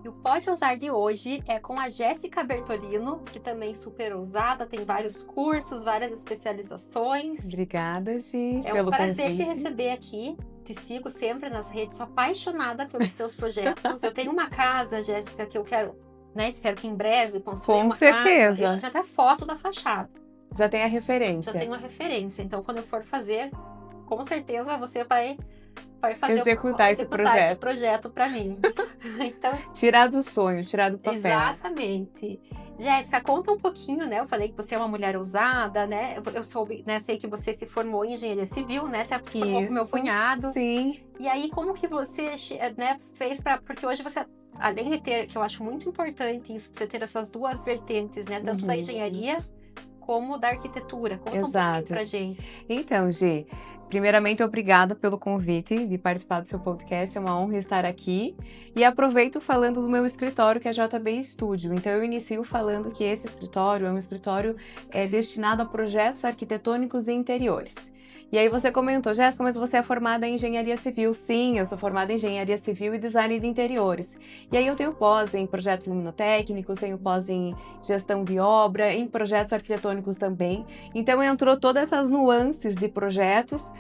E o Pode Ousar de hoje é com a Jéssica Bertolino, que também é super ousada, tem vários cursos, várias especializações. Obrigada, Gi, É um pelo prazer te convite. receber aqui. Te sigo sempre nas redes, sou apaixonada pelos seus projetos. Eu tenho uma casa, Jéssica, que eu quero, né? Espero que em breve construir Com uma certeza. casa. Eu já tenho até foto da fachada. Já tem a Já referência. tenho uma referência. Então, quando eu for fazer, com certeza você vai Executar esse projeto para mim. Então, tirar do sonho, tirar do papel. exatamente. Jéssica, conta um pouquinho, né? Eu falei que você é uma mulher ousada, né? Eu soube, né? Sei que você se formou em engenharia civil, né? Até se formou com meu cunhado. Sim. E aí, como que você, né, fez para... Porque hoje você, além de ter, que eu acho muito importante isso, você ter essas duas vertentes, né? Tanto da engenharia como da arquitetura. Conta um pouquinho pra gente. Então, Gi, primeiramente, obrigada pelo convite de participar do seu podcast. É uma honra estar aqui. E aproveito falando do meu escritório, que é a JB Studio. Então, eu inicio falando que esse escritório é um escritório destinado a projetos arquitetônicos e interiores. E aí você comentou, Jéssica, mas você é formada em engenharia civil. Sim, eu sou formada em engenharia civil e design de interiores. E aí eu tenho pós em projetos luminotécnicos, tenho pós em gestão de obra, em projetos arquitetônicos também. Então entrou todas essas nuances de projetos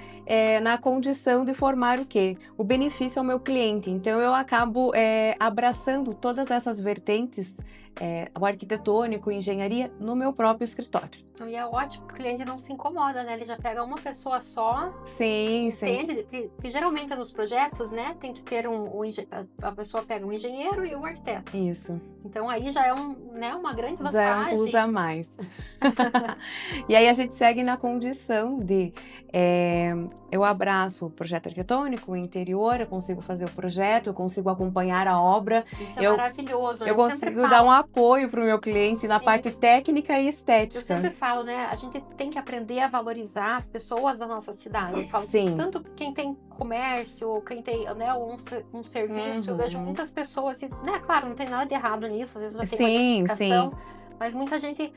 na condição de formar o quê? O benefício ao meu cliente. Então eu acabo abraçando todas essas vertentes, o arquitetônico, engenharia, no meu próprio escritório. E é ótimo que o cliente não se incomoda, né? Ele já pega uma pessoa só. Sim. Entende? Que geralmente nos projetos, né? Tem que ter a pessoa pega um engenheiro e um arquiteto. Isso. Então aí já é uma grande vantagem. Já é um plus a mais. E aí a gente segue na condição de eu abraço o projeto arquitetônico, o interior, eu consigo fazer o projeto, eu consigo acompanhar a obra. Isso é maravilhoso. Eu consigo dar um apoio para o meu cliente na parte técnica e estética. Eu sempre falo, né? A gente tem que aprender a valorizar as pessoas da nossa cidade. Eu falo, sim. Tanto quem tem comércio, quem tem, né, um serviço, eu vejo muitas pessoas, né? Claro, não tem nada de errado nisso, às vezes já tem uma identificação, mas muita gente,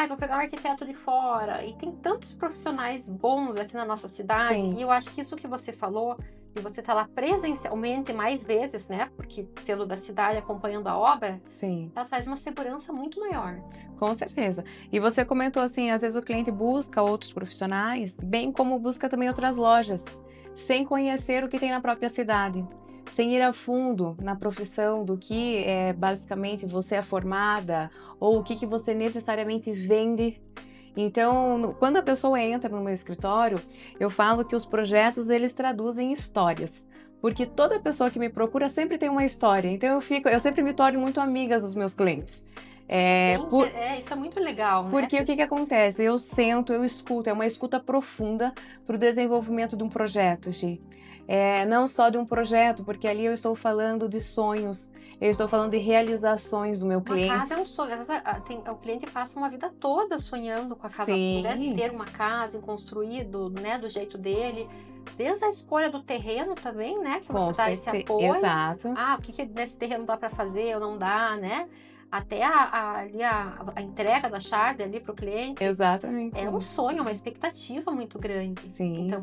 vou pegar um arquiteto de fora. E tem tantos profissionais bons aqui na nossa cidade, e eu acho que isso que você falou, e você tá lá presencialmente mais vezes, né? Porque selo da cidade acompanhando a obra, ela traz uma segurança muito maior. Com certeza. E você comentou assim, às vezes o cliente busca outros profissionais, bem como busca também outras lojas, sem conhecer o que tem na própria cidade, sem ir a fundo na profissão do que basicamente você é formada ou o que você necessariamente vende. Então, quando a pessoa entra no meu escritório, eu falo que os projetos, eles traduzem histórias. Porque toda pessoa que me procura sempre tem uma história. Então, eu sempre me torno muito amiga dos meus clientes. Isso é muito legal, né? Porque o que acontece? Eu sento, eu escuto, é uma escuta profunda para o desenvolvimento de um projeto, Gi. Não só de um projeto, porque ali eu estou falando de sonhos, eu estou falando de realizações do meu cliente. Uma casa é um sonho. Às vezes o cliente passa uma vida toda sonhando com a casa, né, de ter uma casa construído, né, do jeito dele. Desde a escolha do terreno também, né, que você dá esse apoio. Exato. O que nesse terreno dá para fazer ou não dá, né? Até a entrega da chave ali para o cliente. Exatamente. É um sonho, uma expectativa muito grande. Então,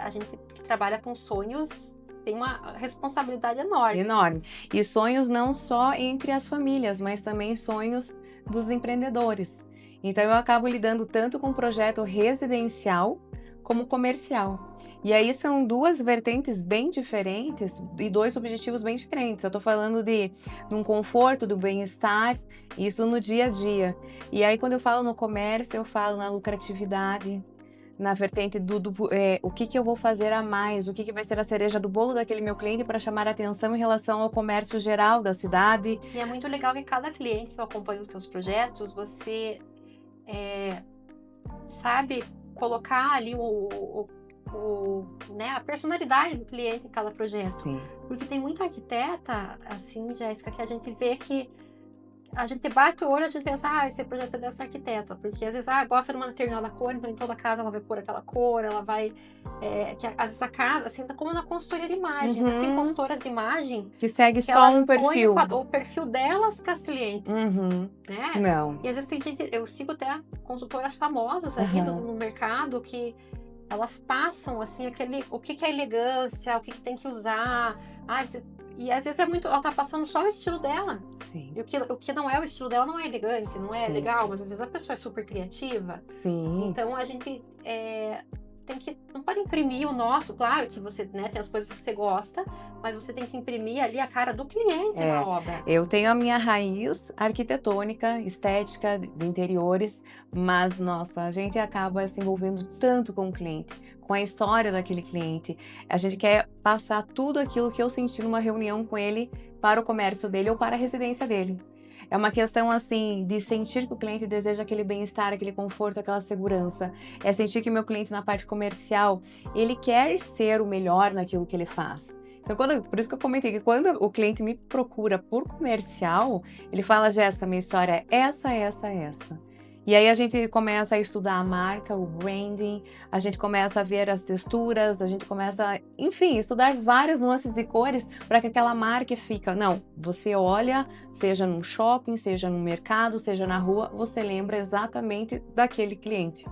a gente que trabalha com sonhos tem uma responsabilidade enorme. Enorme. E sonhos não só entre as famílias, mas também sonhos dos empreendedores. Então, eu acabo lidando tanto com projeto residencial como comercial. E aí são duas vertentes bem diferentes e dois objetivos bem diferentes. Eu tô falando de um conforto, do bem-estar, isso no dia a dia. E aí quando eu falo no comércio, eu falo na lucratividade, na vertente o que eu vou fazer a mais, o que vai ser a cereja do bolo daquele meu cliente para chamar a atenção em relação ao comércio geral da cidade. E é muito legal que cada cliente que acompanha os seus projetos, você sabe colocar ali a personalidade do cliente em cada projeto. Sim. Porque tem muita arquiteta, assim, Jéssica, que a gente vê que a gente bate o olho e a gente pensa, esse projeto é dessa arquiteta. Porque às vezes, gosta de uma determinada cor, então em toda casa ela vai pôr aquela cor, ela vai... que às vezes a casa, assim, como na consultoria de imagem. Às vezes tem consultoras de imagem que segue só um perfil. O perfil delas para as clientes. Né? Não. E às vezes tem gente... Eu sigo até consultoras famosas aí no mercado que elas passam, assim, o que é elegância, o que tem que usar. E às vezes ela tá passando só o estilo dela. Sim. E o que não é o estilo dela não é elegante, não é Sim. legal, mas às vezes a pessoa é super criativa. Sim. Então a gente não pode imprimir o nosso, claro que você, né, tem as coisas que você gosta, mas você tem que imprimir ali a cara do cliente na obra. Eu tenho a minha raiz arquitetônica, estética, de interiores, mas, nossa, a gente acaba se envolvendo tanto com o cliente, com a história daquele cliente. A gente quer passar tudo aquilo que eu senti numa reunião com ele para o comércio dele ou para a residência dele. É uma questão, assim, de sentir que o cliente deseja aquele bem-estar, aquele conforto, aquela segurança. É sentir que o meu cliente, na parte comercial, ele quer ser o melhor naquilo que ele faz. Então, por isso que eu comentei que quando o cliente me procura por comercial, ele fala, Jéssica, minha história é essa, essa, essa. E aí a gente começa a estudar a marca, o branding, a gente começa a ver as texturas, a gente começa, enfim, estudar várias nuances de cores para que aquela marca fique. Não, você olha, seja num shopping, seja no mercado, seja na rua, você lembra exatamente daquele cliente,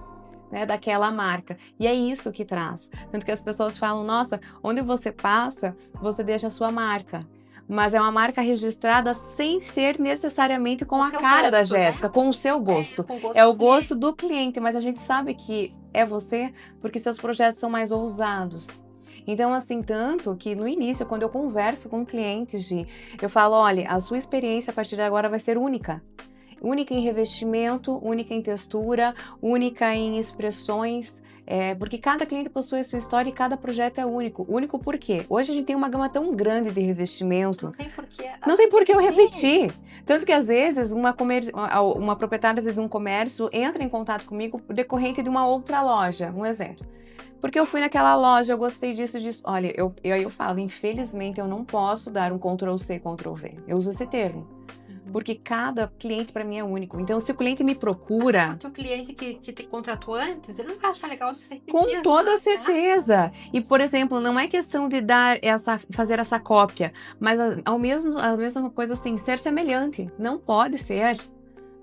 né, daquela marca. E é isso que traz. Tanto que as pessoas falam, nossa, onde você passa, você deixa a sua marca. Mas é uma marca registrada sem ser necessariamente com a cara da Jéssica, com o seu gosto. É o gosto do cliente, mas a gente sabe que é você porque seus projetos são mais ousados. Então, assim, tanto que no início, quando eu converso com clientes, eu falo, olha, a sua experiência a partir de agora vai ser única. Única em revestimento, única em textura, única em expressões, porque cada cliente possui a sua história e cada projeto é único. Único por quê? Hoje a gente tem uma gama tão grande de revestimento. Não tem por que eu repetir. Tanto que às vezes uma proprietária de um comércio entra em contato comigo decorrente de uma outra loja, um exemplo. Porque eu fui naquela loja, eu gostei disso. Olha, eu falo, infelizmente eu não posso dar um Ctrl+C, Ctrl+V. Eu uso esse termo. Porque cada cliente para mim é único. Então, se o cliente me procura... O cliente que te contratou antes, ele não vai achar legal se você repetir. Com toda certeza. E, por exemplo, não é questão de fazer essa cópia, mas a mesma coisa assim, ser semelhante. Não pode ser.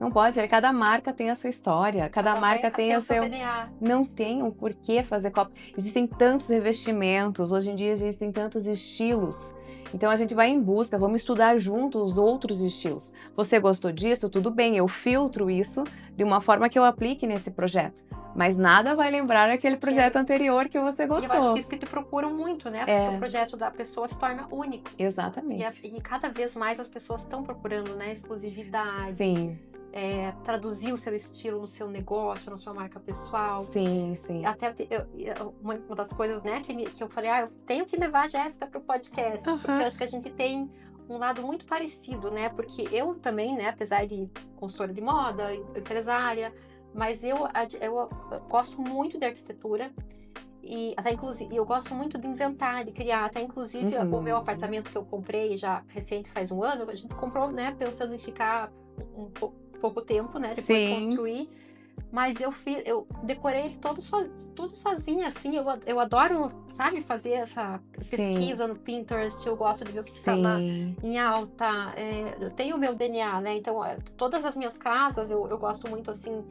Não pode ser. Cada marca tem a sua história. Cada marca tem o seu DNA. Não tem o porquê fazer cópia. Existem tantos revestimentos. Hoje em dia existem tantos estilos. Então a gente vai em busca, vamos estudar junto os outros estilos. Você gostou disso? Tudo bem, eu filtro isso de uma forma que eu aplique nesse projeto. Mas nada vai lembrar aquele projeto anterior que você gostou. E eu acho que isso que te procuram muito, né? Porque o projeto da pessoa se torna único. Exatamente. E cada vez mais as pessoas estão procurando, né? Exclusividade. Sim. Traduzir o seu estilo no seu negócio, na sua marca pessoal. Sim, sim. Até uma das coisas, né, que eu falei, eu tenho que levar a Jéssica para o podcast, porque eu acho que a gente tem um lado muito parecido, né? Porque eu também, né, apesar de consultora de moda, empresária, mas eu gosto muito de arquitetura. E até inclusive eu gosto muito de inventar, de criar. Até inclusive o meu apartamento que eu comprei já recente, faz um ano, a gente comprou, né, pensando em ficar pouco tempo, né, depois de construir. Mas eu decorei ele tudo sozinha, assim. Eu adoro, sabe, fazer essa pesquisa no Pinterest. Eu gosto de ver o que está em alta. Eu tenho o meu DNA, né? Então, todas as minhas casas, eu gosto muito, assim,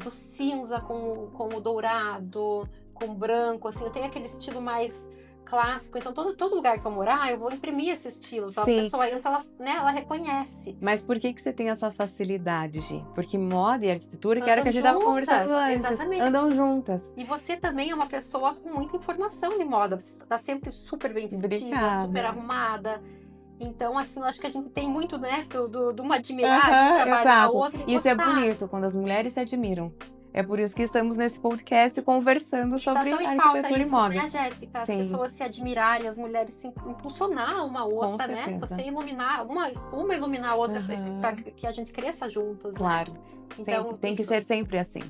do cinza com o dourado, com o branco, assim. Eu tenho aquele estilo mais clássico, então todo lugar que eu morar, eu vou imprimir esse estilo. Então a pessoa entra, ela reconhece. Mas por que você tem essa facilidade, Gi? Porque moda e arquitetura, que era o que a gente estava conversando antes, exatamente. Andam juntas. E você também é uma pessoa com muita informação de moda. Você está sempre super bem vestida, super arrumada. Então, assim, eu acho que a gente tem muito, né, de uma admirar, de trabalhar a outra e isso é bonito, quando as mulheres se admiram. É por isso que estamos nesse podcast conversando sobre arquitetura e moda. Né, Jéssica? As pessoas se admirarem, as mulheres se impulsionar uma outra, né? Você iluminar, uma iluminar a outra, para que a gente cresça juntas. Claro. Né? Então, tem que ser sempre assim.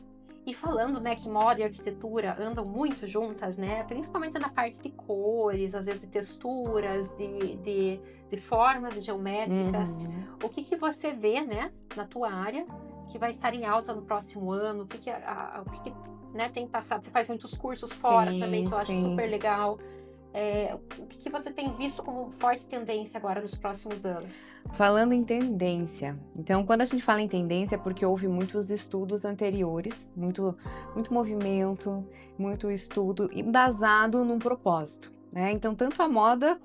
E falando, né, que moda e arquitetura andam muito juntas, né? Principalmente na parte de cores, às vezes de texturas, de formas geométricas. O que você vê, né, na tua área, que vai estar em alta no próximo ano? O que né, tem passado? Você faz muitos cursos fora também, que eu acho super legal. O que você tem visto como forte tendência agora nos próximos anos? Falando em tendência, então quando a gente fala em tendência é porque houve muitos estudos anteriores, muito movimento, muito estudo embasado num propósito, né? Então tanto a moda,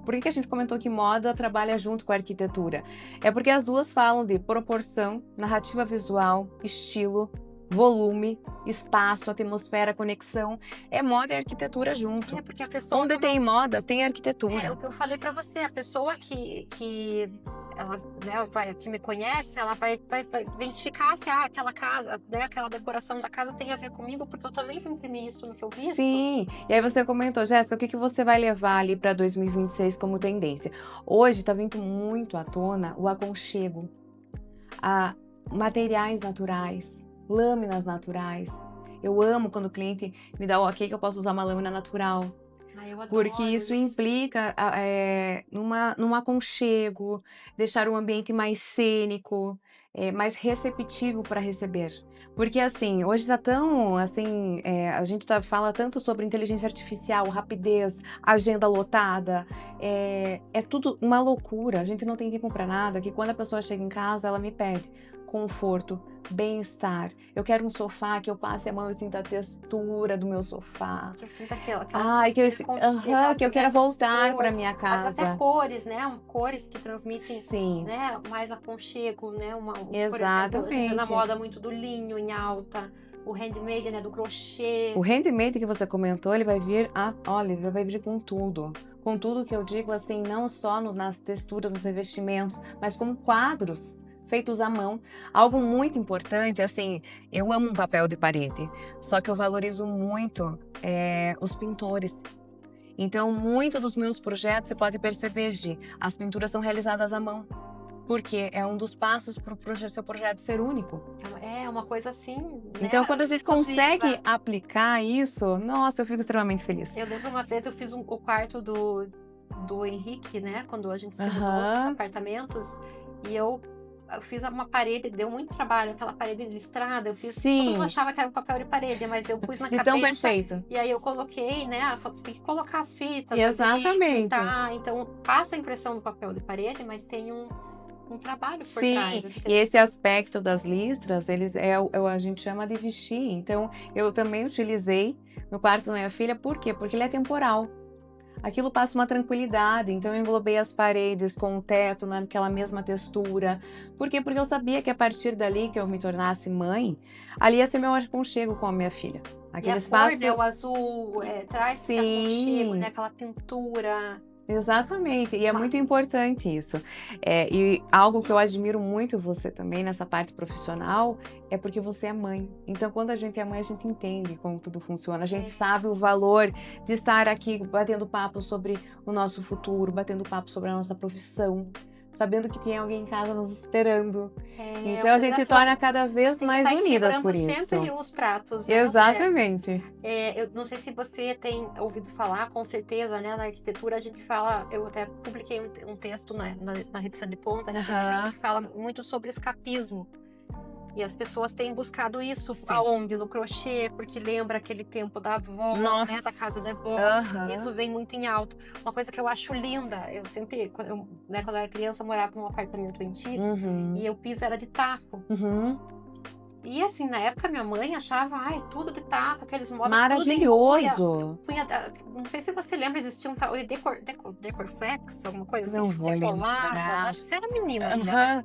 por que a gente comentou que moda trabalha junto com a arquitetura? É porque as duas falam de proporção, narrativa visual, estilo, volume, espaço, atmosfera, conexão. É moda e arquitetura junto. Porque a pessoa... Onde tem moda, tem arquitetura. O que eu falei pra você, a pessoa que ela, né, que me conhece, ela vai identificar que aquela casa, né, aquela decoração da casa tem a ver comigo, porque eu também vou imprimir isso no que eu visto. Sim, e aí você comentou, Jéssica, o que você vai levar ali para 2026 como tendência? Hoje tá vindo muito à tona o aconchego, materiais naturais, lâminas naturais. Eu amo quando o cliente me dá o ok que eu posso usar uma lâmina natural. Eu adoro porque isso implica num aconchego, deixar o ambiente mais cênico, mais receptivo para receber. Porque assim, hoje está tão assim, a gente fala tanto sobre inteligência artificial, rapidez, agenda lotada, é tudo uma loucura, a gente não tem tempo para nada, que quando a pessoa chega em casa, ela me pede conforto, bem-estar. Eu quero um sofá que eu passe a mão e sinta a textura do meu sofá. Que eu sinta aquela que eu quero voltar para minha casa. Mas até cores, né? Cores que transmitem, sim, né? Mais aconchego, né? Exatamente. Por exemplo, na moda muito do linho em alta, o handmade, né? Do crochê. O handmade que você comentou, ele vai vir, olha, ele vai vir com tudo. Com tudo que eu digo, assim, não só nas texturas, nos revestimentos, mas como quadros feitos à mão. Algo muito importante, assim, eu amo um papel de parede, só que eu valorizo muito os pintores. Então, muito dos meus projetos, você pode perceber, Gi, as pinturas são realizadas à mão. Porque é um dos passos para o seu projeto ser único. É uma coisa assim, né? Então, quando a gente consegue aplicar isso, nossa, eu fico extremamente feliz. Eu lembro uma vez, eu fiz o quarto do Henrique, né? Quando a gente se mudou dos apartamentos, e eu fiz uma parede, deu muito trabalho, aquela parede listrada, eu fiz, todo mundo achava que era um papel de parede, mas eu pus na cabeça. Então, perfeito. E aí eu coloquei, né, você tem que colocar as fitas. Exatamente. Ali, então passa a impressão do papel de parede, mas tem um trabalho por trás. Sim, e esse aspecto das listras, a gente chama de vestir. Então, eu também utilizei no quarto da minha filha, por quê? Porque ele é temporal. Aquilo passa uma tranquilidade, então eu englobei as paredes com o teto naquela mesma textura. Por quê? Porque eu sabia que a partir dali que eu me tornasse mãe, ali ia ser meu aconchego com a minha filha. Aquele espaço, o azul, traz esse aconchego, né? Aquela pintura. Exatamente, e é muito importante isso. E algo que eu admiro muito você também nessa parte profissional é porque você é mãe. Então, quando a gente é mãe, a gente entende como tudo funciona. A gente sabe o valor de estar aqui batendo papo sobre o nosso futuro, batendo papo sobre a nossa profissão, sabendo que tem alguém em casa nos esperando. Então a gente se torna cada vez mais unidas por isso. Sempre os pratos. Né? Exatamente. Eu não sei se você tem ouvido falar, com certeza, né? Na arquitetura a gente fala, eu até publiquei um texto na revista de ponta, que fala muito sobre escapismo. E as pessoas têm buscado isso. Sim. Aonde? No crochê, porque lembra aquele tempo da avó, né, da casa da avó. Isso vem muito em alto. Uma coisa que eu acho linda, eu sempre, quando eu era criança, eu morava num apartamento antigo, e o piso era de taco. E assim, na época minha mãe achava, tudo de taco, aqueles móveis maravilhoso. Não sei se você lembra, existia um tal de Decorflex, alguma coisa assim. Não vou lembrar. Acho que você era menina ainda.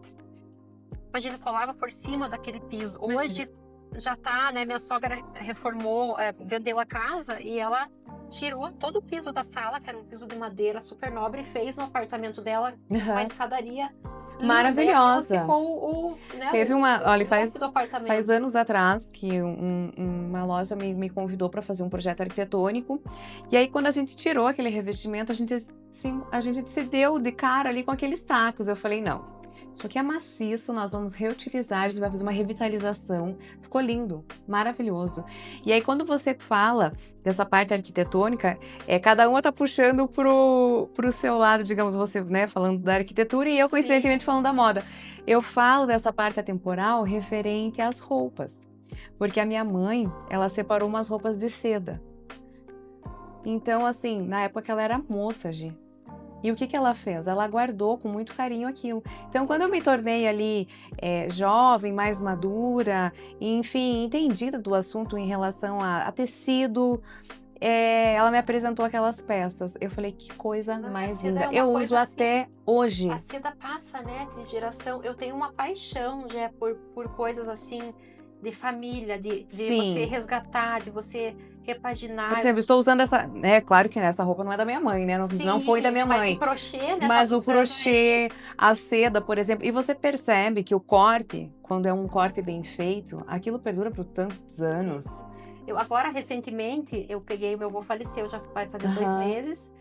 Imagina, colava por cima daquele piso. Hoje já tá, né? Minha sogra reformou, vendeu a casa e ela tirou todo o piso da sala, que era um piso de madeira super nobre, e fez no apartamento dela uma escadaria maravilhosa. Ficou Teve olha, faz anos atrás que uma loja me convidou para fazer um projeto arquitetônico. E aí, quando a gente tirou aquele revestimento, a gente se deu de cara ali com aqueles sacos. Eu falei, não. Isso aqui é maciço, nós vamos reutilizar, a gente vai fazer uma revitalização. Ficou lindo, maravilhoso. E aí, quando você fala dessa parte arquitetônica, cada uma tá puxando pro seu lado, digamos, você, né, falando da arquitetura e eu, coincidentemente, falando da moda. Eu falo dessa parte atemporal referente às roupas. Porque a minha mãe, ela separou umas roupas de seda. Então, assim, na época ela era moça, Gi. E o que ela fez? Ela guardou com muito carinho aquilo. Então, quando eu me tornei ali jovem, mais madura, enfim, entendida do assunto em relação a tecido, ela me apresentou aquelas peças. Eu falei, que coisa mais linda. Eu uso até hoje. A seda passa, né, de geração. Eu tenho uma paixão já por coisas assim, de família, de você resgatar, de você repaginar. Por exemplo, estou usando essa... claro que essa roupa não é da minha mãe, né? Não foi da minha mãe. Mas o crochê, né? Mas o crochê, a seda, por exemplo. E você percebe que o corte, quando é um corte bem feito, aquilo perdura por tantos anos. Eu agora, recentemente, eu peguei... Meu avô faleceu, já vai fazer 2 meses.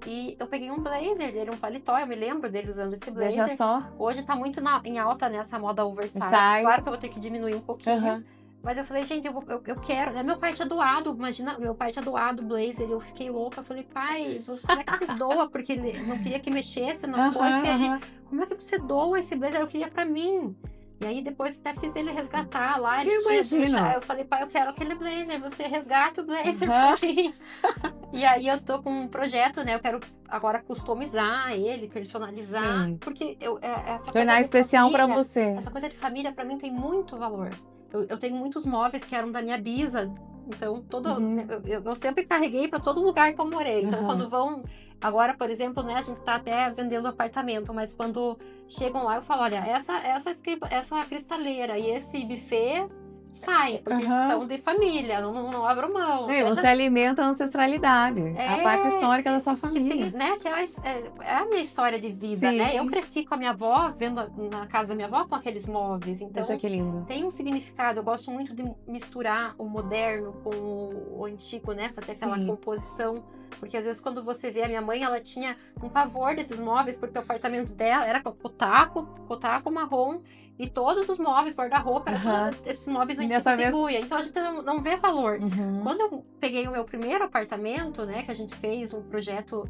E eu peguei um blazer dele, um paletó. Eu me lembro dele usando esse blazer. Veja só. Hoje tá muito em alta nessa moda oversize. Claro que eu vou ter que diminuir um pouquinho. Mas eu falei, gente, eu quero... Meu pai tinha doado, imagina, meu pai tinha doado o blazer. Eu fiquei louca. Eu falei, pai, como é que você doa? Porque ele não queria que mexesse nas coisas. Como é que você doa esse blazer? Eu queria pra mim. E aí depois até fiz ele resgatar lá. Ele eu falei, pai, eu quero aquele blazer. Você resgata o blazer pra mim. E aí eu tô com um projeto, né? Eu quero agora customizar ele, personalizar. Sim. Porque essa tornar especial pra você. Essa coisa de família pra mim tem muito valor. Eu tenho muitos móveis que eram da minha bisa. Então, eu sempre carreguei para todo lugar que eu morei. Então, quando vão... Agora, por exemplo, né, a gente tá até vendendo apartamento, mas quando chegam lá, eu falo, olha, essa cristaleira e esse buffet sai, porque são de família, não abro mão. Você alimenta a ancestralidade, a parte histórica da sua família. Que é a minha história de vida, né? Eu cresci com a minha avó, vendo na casa da minha avó com aqueles móveis. Então, isso que lindo. Tem um significado. Eu gosto muito de misturar o moderno com o antigo, né? Fazer aquela composição. Porque às vezes quando você vê a minha mãe, ela tinha um pavor desses móveis, porque o apartamento dela era cotaco marrom, e todos os móveis, guarda-roupa, esses móveis antigos de buia. Então a gente não vê valor. Quando eu peguei o meu primeiro apartamento, né, que a gente fez um projeto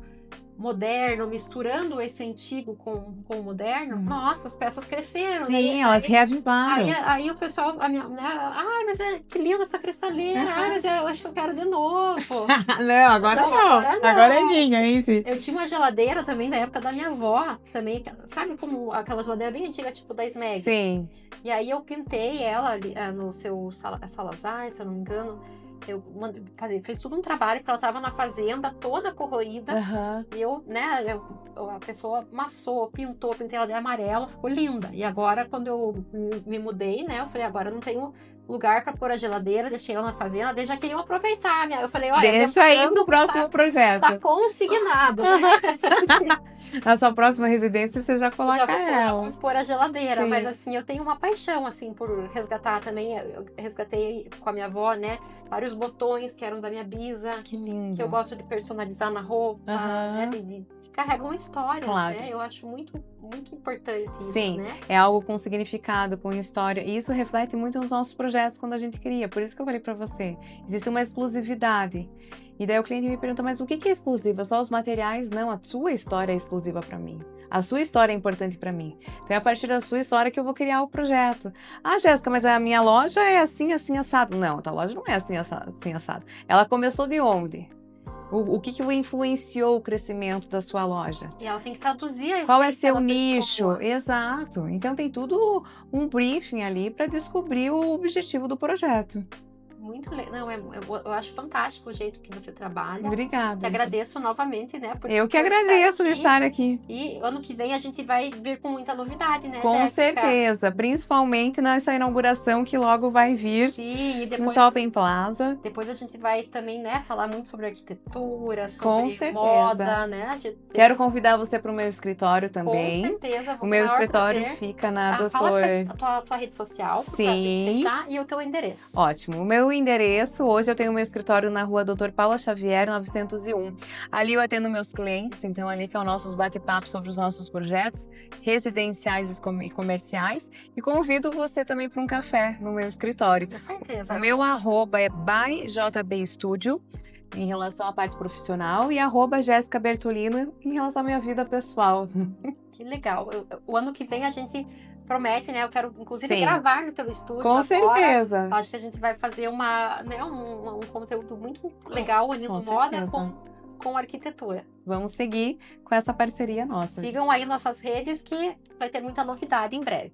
moderno, misturando esse antigo com o moderno, nossa, as peças cresceram. Sim, elas reavivaram. Aí o pessoal, mas que linda essa cristaleira, mas eu acho que eu quero de novo. Não, agora não. Agora é minha, é isso. Eu tinha uma geladeira também da época da minha avó, também, sabe como aquela geladeira bem antiga, tipo da Smeg? Sim. E aí eu pintei ela no seu Salazar, se eu não me engano. Eu fez tudo um trabalho, porque ela tava na fazenda toda corroída. E a pessoa amassou, pintei ela de amarelo, ficou linda. E agora, quando eu me mudei, né, eu falei, agora eu não tenho lugar para pôr a geladeira, deixei ela na fazenda, eles já queriam aproveitar. Eu falei, olha, deixa aí no próximo projeto. Está consignado. Na sua próxima residência, você já coloca ela. Vamos pôr a geladeira. Sim. Mas assim, eu tenho uma paixão assim por resgatar também. Eu resgatei com a minha avó, né? Vários botões que eram da minha bisa. Que lindo. Que eu gosto de personalizar na roupa, né? Que carregam histórias, claro. Né? Eu acho muito importante isso, Sim, né? É algo com significado, com história. E isso reflete muito nos nossos projetos quando a gente cria. Por isso que eu falei pra você. Existe uma exclusividade. E daí o cliente me pergunta, mas o que é exclusivo? Só os materiais? Não, a sua história é exclusiva pra mim. A sua história é importante pra mim. Então é a partir da sua história que eu vou criar o projeto. Ah, Jéssica, mas a minha loja é assim, assim, assado. Não, a tua loja não é assim, assado. Ela começou de onde? O que influenciou o crescimento da sua loja? E ela tem que traduzir isso. Qual é seu nicho? Exato. Então tem tudo um briefing ali para descobrir o objetivo do projeto. Muito legal. Não, eu acho fantástico o jeito que você trabalha. Obrigada. Te agradeço novamente, né? Eu que agradeço de estar aqui. E ano que vem a gente vai vir com muita novidade, né, Com Jéssica? certeza. Principalmente nessa inauguração que logo vai vir. Sim, e depois, no Shopping Plaza. Depois a gente vai também, né, falar muito sobre arquitetura, com sobre moda, né? Quero convidar você para o meu escritório também. Com certeza. O meu escritório fica na Doutor... Fala a tua rede social, sim, pra gente fechar, e o teu endereço. Ótimo. O meu endereço, hoje eu tenho meu escritório na rua Dr. Paula Xavier, 901. Ali eu atendo meus clientes, então ali que é o nosso bate-papo sobre os nossos projetos residenciais e comerciais. E convido você também para um café no meu escritório. Com certeza. O meu @é byjbstudio, em relação à parte profissional, e @Jéssica Bertolino em relação à minha vida pessoal. Que legal. O ano que vem a gente promete, né? Eu quero, inclusive, gravar no teu estúdio. Com certeza. Acho que a gente vai fazer um conteúdo muito legal unindo moda com arquitetura. Vamos seguir com essa parceria nossa. Sigam aí nossas redes que vai ter muita novidade em breve.